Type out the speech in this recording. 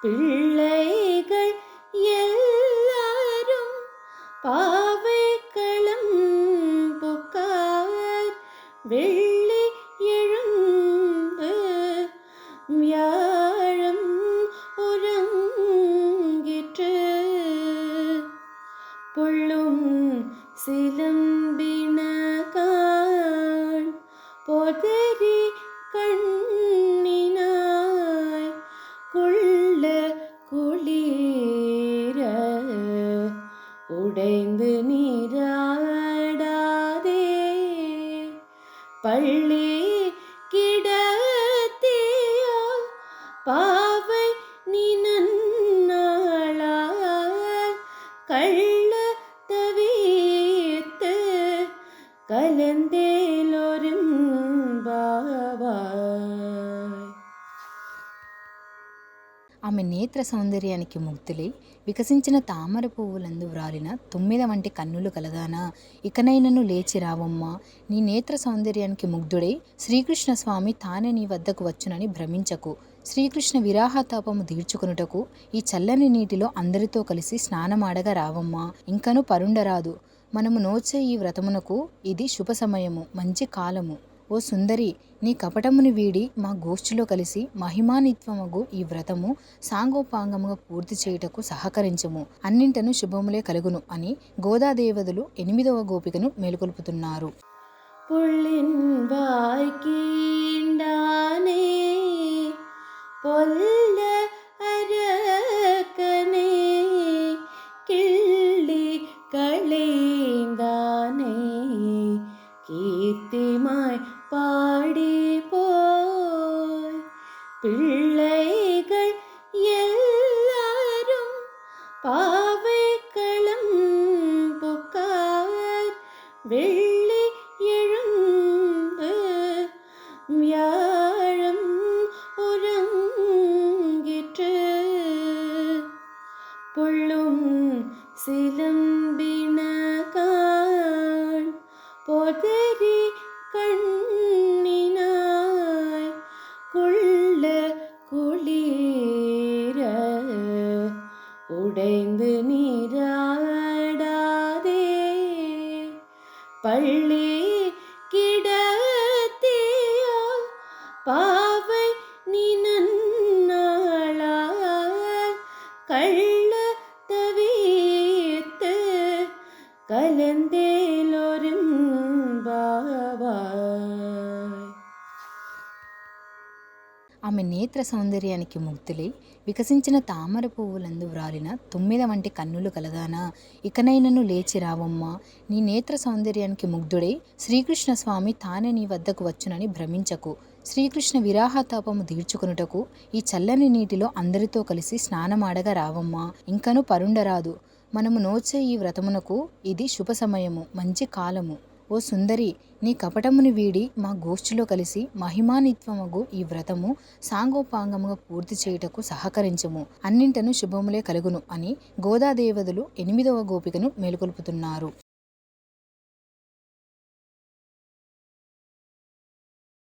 பிள்ளைகள் எல்லாரும் பாவை களம் புக்கார் வெள்ளி எழுந்து வியாழம் உறங்கிற்று புள்ளும் சிலம்பின காண் பொதறி கண்ணினாய் குள்ள குளிர உடைந்து நீராடாதே பள்ளி கிடத்தியோ பாவை நீ நன்னாளால் கள்ள தவித்து కలందేలోరింబావాయ్. ఆమె నేత్ర సౌందర్యానికి ముగ్ధులై వికసించిన తామర పువ్వులందు వ్రాలిన 9 వంటి కన్నులు కలదానా, ఇకనైనను లేచి రావమ్మా. నీ నేత్ర సౌందర్యానికి ముగ్ధుడై శ్రీకృష్ణ స్వామి తానే నీ వద్దకు వచ్చునని భ్రమించకు. శ్రీకృష్ణ విరాహతాపము తీర్చుకొనుటకు ఈ చల్లని నీటిలో అందరితో కలిసి స్నానమాడగా రావమ్మా. ఇంకను పరుండరాదు. మనము నోచే ఈ వ్రతమునకు ఇది శుభ సమయము, మంచి కాలము. ఓ సుందరి, నీ కపటముని వీడి మా గోష్ఠిలో కలిసి మహిమానిత్వమగు ఈ వ్రతము సాంగోపాంగముగా పూర్తి చేయుటకు సహకరించము. అన్నింటను శుభములే కలుగును అని గోదాదేవతలు 8వ గోపికను మేలుకొల్పుతున్నారు. புள்ளின் வாய்க்கீண்டானே பொல்ல அரக்கனே கிள்ளி களைந்தானே கீர்த்திமாய் பாடி போய் பிள்ளைகள் எல்லாரும் பாவை களம் புக்கார் வெள்ளி எழுந்து வியாழம் உறங்கிற்று புள்ளும் சிலம்பின காண் பொதறி கண்ணினாய் குள்ள குளிர உடைந்து நீராடாதே பள்ளி கிடத்தியோ பாவை நீ நன்னாளால் கள்ள தவித்து కలందేలోరింబావాయ్. ఆమె నేత్ర సౌందర్యానికి ముగ్ధులై వికసించిన తామర పువ్వులందు వ్రాలిన 9 వంటి కన్నులు కలదానా, ఇకనైనను లేచి రావమ్మా. నీ నేత్ర సౌందర్యానికి ముగ్ధుడై శ్రీకృష్ణ స్వామి తానే నీ వద్దకు వచ్చునని భ్రమించకు. శ్రీకృష్ణ విరాహతాపము తీర్చుకొనుటకు ఈ చల్లని నీటిలో అందరితో కలిసి స్నానమాడగా రావమ్మా. ఇంకను పరుండరాదు. మనము నోచే ఈ వ్రతమునకు ఇది శుభ సమయము, మంచి కాలము. ఓ సుందరి, నీ కపటముని వీడి మా గోష్ఠిలో కలిసి మహిమానిత్వమగు ఈ వ్రతము సాంగోపాంగముగా పూర్తి చేయుటకు సహకరించము. అన్నింటను శుభములే కలుగును అని గోదాదేవతలు 8వ గోపికను మేలుకొల్పుతున్నారు.